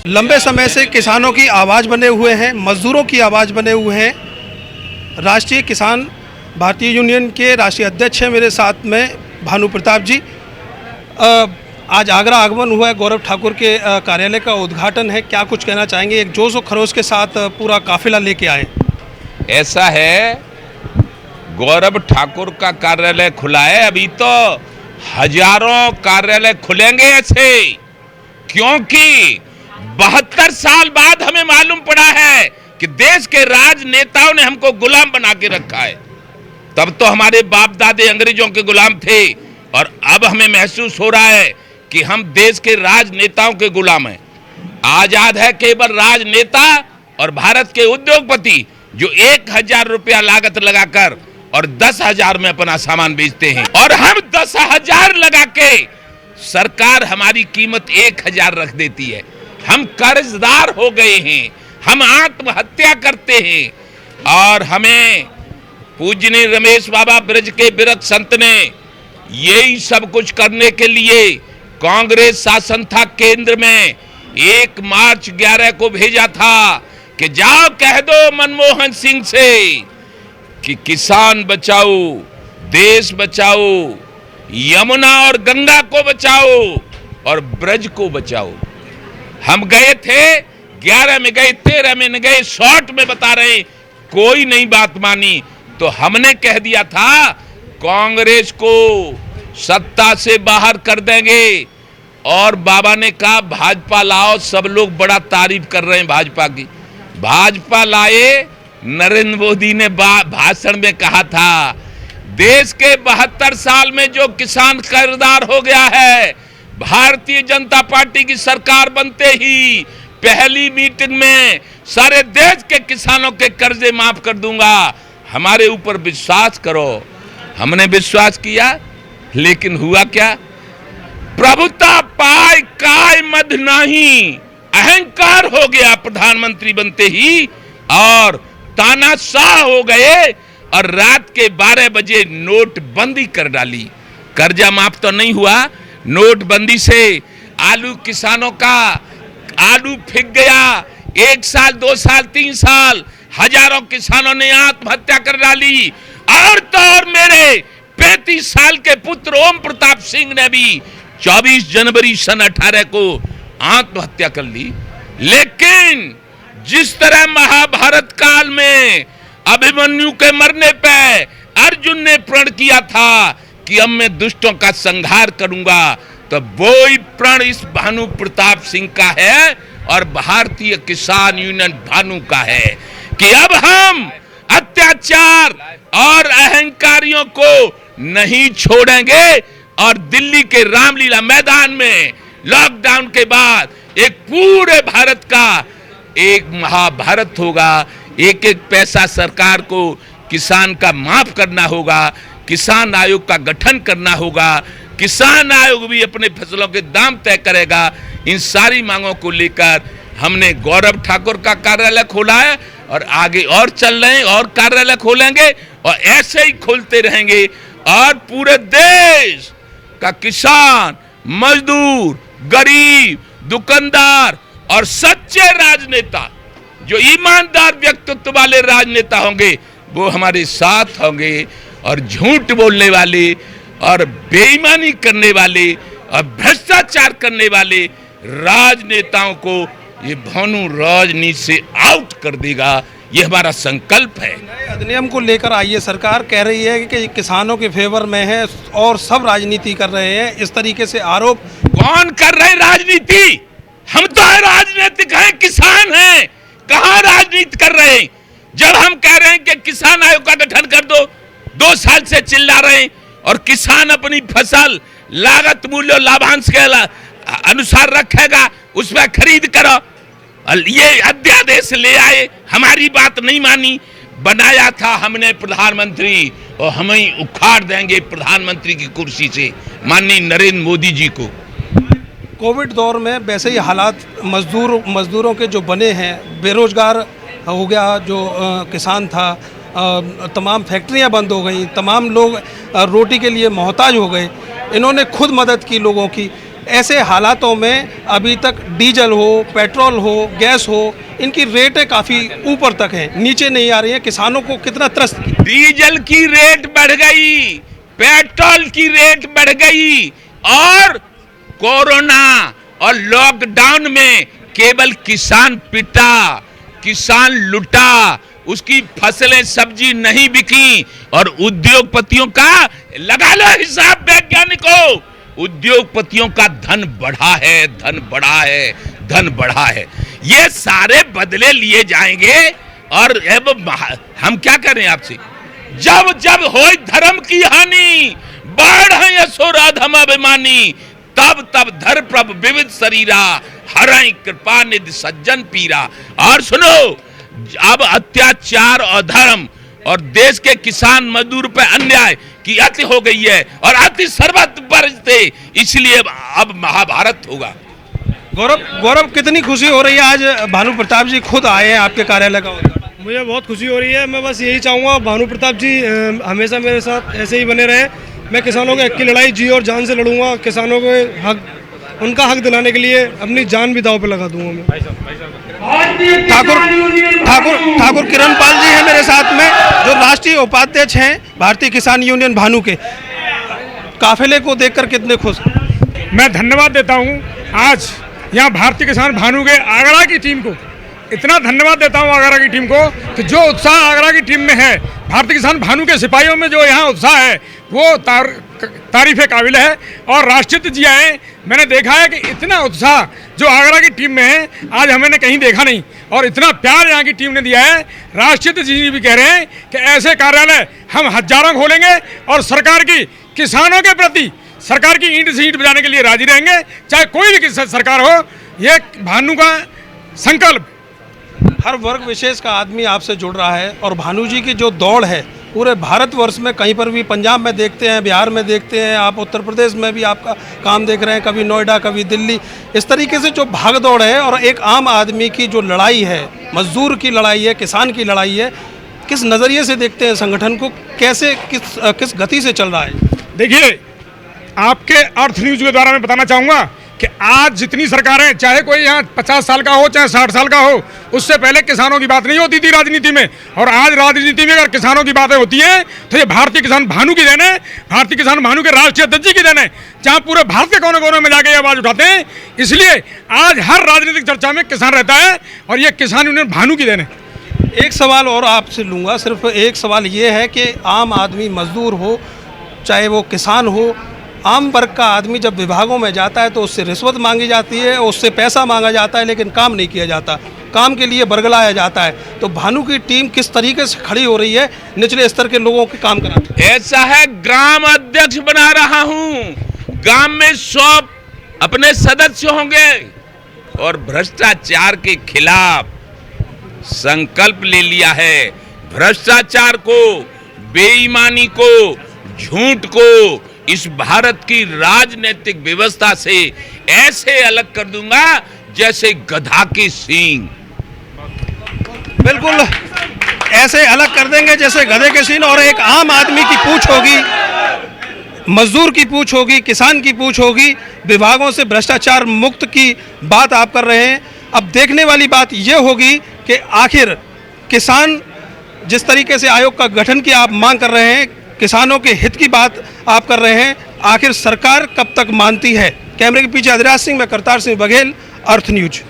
लंबे समय से किसानों की आवाज़ बने हुए हैं, मजदूरों की आवाज़ बने हुए हैं। राष्ट्रीय किसान भारतीय यूनियन के राष्ट्रीय अध्यक्ष हैं मेरे साथ में भानु प्रताप जी। आज आगरा आगमन हुआ है, गौरव ठाकुर के कार्यालय का उद्घाटन है। क्या कुछ कहना चाहेंगे? एक जोश और खरोश के साथ पूरा काफिला लेके आए। ऐसा है, गौरव ठाकुर का कार्यालय खुला है, अभी तो हजारों कार्यालय खुलेंगे ऐसे, क्योंकि 72 साल बाद हमें मालूम पड़ा है कि देश के राजनेताओं ने हमको गुलाम बना के रखा है। तब तो हमारे बाप दादे अंग्रेजों के गुलाम थे, और अब हमें महसूस हो रहा है कि हम देश के राजनेताओं के गुलाम हैं। आजाद है केवल राजनेता और भारत के उद्योगपति जो 1000 रुपया लागत लगाकर और 10,000 में अपना सामान बेचते हैं, और हम 10,000 लगा के सरकार हमारी कीमत 1000 रख देती है। हम कर्जदार हो गए हैं, हम आत्महत्या करते हैं, और हमें पूजनीय रमेश बाबा ब्रज के विरक्त संत ने यही सब कुछ करने के लिए कांग्रेस शासन था केंद्र में, 1 मार्च 11 को भेजा था कि जाओ कह दो मनमोहन सिंह से कि किसान बचाओ, देश बचाओ, यमुना और गंगा को बचाओ और ब्रज को बचाओ। हम गए थे, 11 में गए, 13 में न गए, शॉर्ट में बता रहे, कोई नहीं बात मानी। तो हमने कह दिया था कांग्रेस को सत्ता से बाहर कर देंगे, और बाबा ने कहा भाजपा लाओ। सब लोग बड़ा तारीफ कर रहे हैं भाजपा की। भाजपा लाए, नरेंद्र मोदी ने भाषण में कहा था देश के 72 साल में जो किसान कर्जदार हो गया है, भारतीय जनता पार्टी की सरकार बनते ही पहली मीटिंग में सारे देश के किसानों के कर्जे माफ कर दूंगा, हमारे ऊपर विश्वास करो। हमने विश्वास किया, लेकिन हुआ क्या? प्रभुता पाए काय मध नहीं, अहंकार हो गया प्रधानमंत्री बनते ही, और तानाशाह हो गए, और रात के 12 बजे नोटबंदी कर डाली। कर्जा माफ तो नहीं हुआ, नोटबंदी से आलू किसानों का आलू फिक गया। 1 साल, 2 साल, 3 साल हजारों किसानों ने आत्महत्या कर डाली, और तो और मेरे 35 साल के पुत्र ओम प्रताप सिंह ने भी 24 जनवरी सन 18 को आत्महत्या कर ली। लेकिन जिस तरह महाभारत काल में अभिमन्यु के मरने पे अर्जुन ने प्रण किया था कि अब मैं दुष्टों का संहार करूंगा, तो वो ही प्रण इस भानु प्रताप सिंह का है और भारतीय किसान यूनियन भानु का है कि अब हम अत्याचार और अहंकारियों को नहीं छोड़ेंगे, और दिल्ली के रामलीला मैदान में लॉकडाउन के बाद एक पूरे भारत का एक महाभारत होगा। एक एक पैसा सरकार को किसान का माफ करना होगा, किसान आयोग का गठन करना होगा, किसान आयोग भी अपने फसलों के दाम तय करेगा। इन सारी मांगों को लेकर हमने गौरव ठाकुर का कार्यालय खोला है, और आगे और चल रहे हैं, और कार्यालय खोलेंगे, और ऐसे ही खोलते रहेंगे। और पूरे देश का किसान, मजदूर, गरीब, दुकानदार और सच्चे राजनेता, जो ईमानदार व्यक्तित्व वाले राजनेता होंगे, वो हमारे साथ होंगे, और झूठ बोलने वाले और बेईमानी करने वाले और भ्रष्टाचार करने वाले राजनेताओं को ये भानु राजनीति से आउट कर देगा। ये हमारा संकल्प है। नए अधिनियम को लेकर आइए, सरकार कह रही है कि किसानों के फेवर में है और सब राजनीति कर रहे हैं, इस तरीके से आरोप। कौन कर रहे राजनीति? हम तो राजनीतिक हैं, किसान हैं, कहाँ राजनीति कर रहे हैं? जब हम कह रहे हैं कि किसान आयोग का गठन कर दो, 2 साल से चिल्ला रहे हैं, और किसान अपनी फसल लागत मूल्य लाभांश के अनुसार रखेगा, उसमें खरीद करो। ये अध्यादेश ले आए, हमारी बात नहीं मानी। बनाया था हमने प्रधानमंत्री, और हम ही उखाड़ देंगे प्रधानमंत्री की कुर्सी से माननीय नरेंद्र मोदी जी को। कोविड दौर में वैसे ही हालात मजदूरों के जो बने हैं, बेरोजगार हो गया जो किसान था, तमाम फैक्ट्रियां बंद हो गई, तमाम लोग रोटी के लिए मोहताज हो गए। इन्होंने खुद मदद की लोगों की, ऐसे हालातों में अभी तक डीजल हो, पेट्रोल हो, गैस हो, इनकी रेटें काफ़ी ऊपर तक हैं, नीचे नहीं आ रही हैं। किसानों को कितना त्रस्त। डीजल की रेट बढ़ गई, पेट्रोल की रेट बढ़ गई, और कोरोना और लॉकडाउन में केवल किसान पिटा, किसान लुटा, उसकी फसलें सब्जी नहीं बिकी, और उद्योगपतियों का लगा लो हिसाब वैज्ञानिकों, उद्योगपतियों का धन बढ़ा है, धन बढ़ा है, धन बढ़ा है। ये सारे बदले लिए जाएंगे। और अब हम क्या करें आपसे, जब जब हो धर्म की हानि, बाढ़ यशोरा धम अभिमानी, तब तब धर प्रभ विविध शरीरा, हरई कृपा निधि सज्जन पीरा। और सुनो, अब अत्याचार और धर्म और देश के किसान मजदूर पे अन्याय की अति हो गई है, और अति सर्वत्र बरसते, इसलिए अब महाभारत होगा। गौरव, कितनी खुशी हो रही है आज भानु प्रताप जी खुद आए हैं आपके कार्यालय का उद्घाटन। मुझे बहुत खुशी हो रही है। मैं बस यही चाहूँगा भानु प्रताप जी हमेशा मेरे साथ ऐसे ही बने रहे। मैं किसानों के हक की लड़ाई जी और जान से लड़ूंगा। किसानों को हक, उनका हक दिलाने के लिए अपनी जान भी दांव पे लगा दूंगा मैं। ठाकुर किरण पाल जी हैं मेरे साथ में, जो राष्ट्रीय उपाध्यक्ष हैं भारतीय किसान यूनियन भानु के। काफिले को देखकर कितने खुश? मैं धन्यवाद देता हूं आज यहाँ भारतीय किसान भानु के आगरा की टीम को, इतना धन्यवाद देता हूं आगरा की टीम को कि जो उत्साह आगरा की टीम में है, भारतीय किसान भानु के सिपाहियों में जो यहाँ उत्साह है, वो तारीफ़ काबिल है। और राष्ट्रपति जी आए, मैंने देखा है कि इतना उत्साह जो आगरा की टीम में है आज हमने कहीं देखा नहीं, और इतना प्यार यहाँ की टीम ने दिया है। राष्ट्रपति जी भी कह रहे हैं कि ऐसे कार्यालय हम हजारों खोलेंगे, और सरकार की किसानों के प्रति सरकार की ईंट से ईंट बजाने के लिए राजी रहेंगे, चाहे कोई भी सरकार हो। ये भानु का संकल्प। हर वर्ग विशेष का आदमी आपसे जुड़ रहा है, और भानु जी की जो दौड़ है पूरे भारतवर्ष में, कहीं पर भी, पंजाब में देखते हैं, बिहार में देखते हैं, आप उत्तर प्रदेश में भी आपका काम देख रहे हैं, कभी नोएडा, कभी दिल्ली, इस तरीके से जो भाग दौड़ है, और एक आम आदमी की जो लड़ाई है, मजदूर की लड़ाई है, किसान की लड़ाई है, किस नज़रिए से देखते हैं संगठन को, कैसे किस गति से चल रहा है? देखिए, आपके अर्थ न्यूज के द्वारा मैं बताना चाहूँगा कि आज जितनी सरकारें, चाहे कोई यहाँ 50 साल का हो, चाहे 60 साल का हो, उससे पहले किसानों की बात नहीं होती थी राजनीति में, और आज राजनीति में अगर किसानों की बातें होती हैं तो ये भारतीय किसान भानु की देन है, भारतीय किसान भानु के राष्ट्रीय अध्यक्ष जी की देन है, जहाँ पूरे भारत के कोने कोने में जाके ये आवाज़ उठाते हैं। इसलिए आज हर राजनीतिक चर्चा में किसान रहता है, और ये किसान यूनियन भानु की देन है। एक सवाल और आपसे लूँगा, सिर्फ एक सवाल ये है कि आम आदमी, मजदूर हो चाहे वो किसान हो, आम वर्ग का आदमी जब विभागों में जाता है तो उससे रिश्वत मांगी जाती है, उससे पैसा मांगा जाता है, लेकिन काम नहीं किया जाता, काम के लिए बरगलाया जाता है। तो भानु की टीम किस तरीके से खड़ी हो रही है निचले स्तर के लोगों के काम कराने? ऐसा है, ग्राम अध्यक्ष बना रहा हूं, गांव में 100 अपने सदस्य होंगे, और भ्रष्टाचार के खिलाफ संकल्प ले लिया है। भ्रष्टाचार को, बेईमानी को, झूठ को इस भारत की राजनीतिक व्यवस्था से ऐसे अलग कर दूंगा जैसे गधा के सींग। बिल्कुल ऐसे अलग कर देंगे जैसे गधे के सींग, और एक आम आदमी की पूछ होगी, मजदूर की पूछ होगी, किसान की पूछ होगी। विभागों से भ्रष्टाचार मुक्त की बात आप कर रहे हैं। अब देखने वाली बात यह होगी कि आखिर किसान, जिस तरीके से आयोग का गठन की आप मांग कर रहे हैं, किसानों के हित की बात आप कर रहे हैं, आखिर सरकार कब तक मानती है? कैमरे के पीछे अधिराज सिंह, मैं करतार सिंह बघेल, अर्थ न्यूज।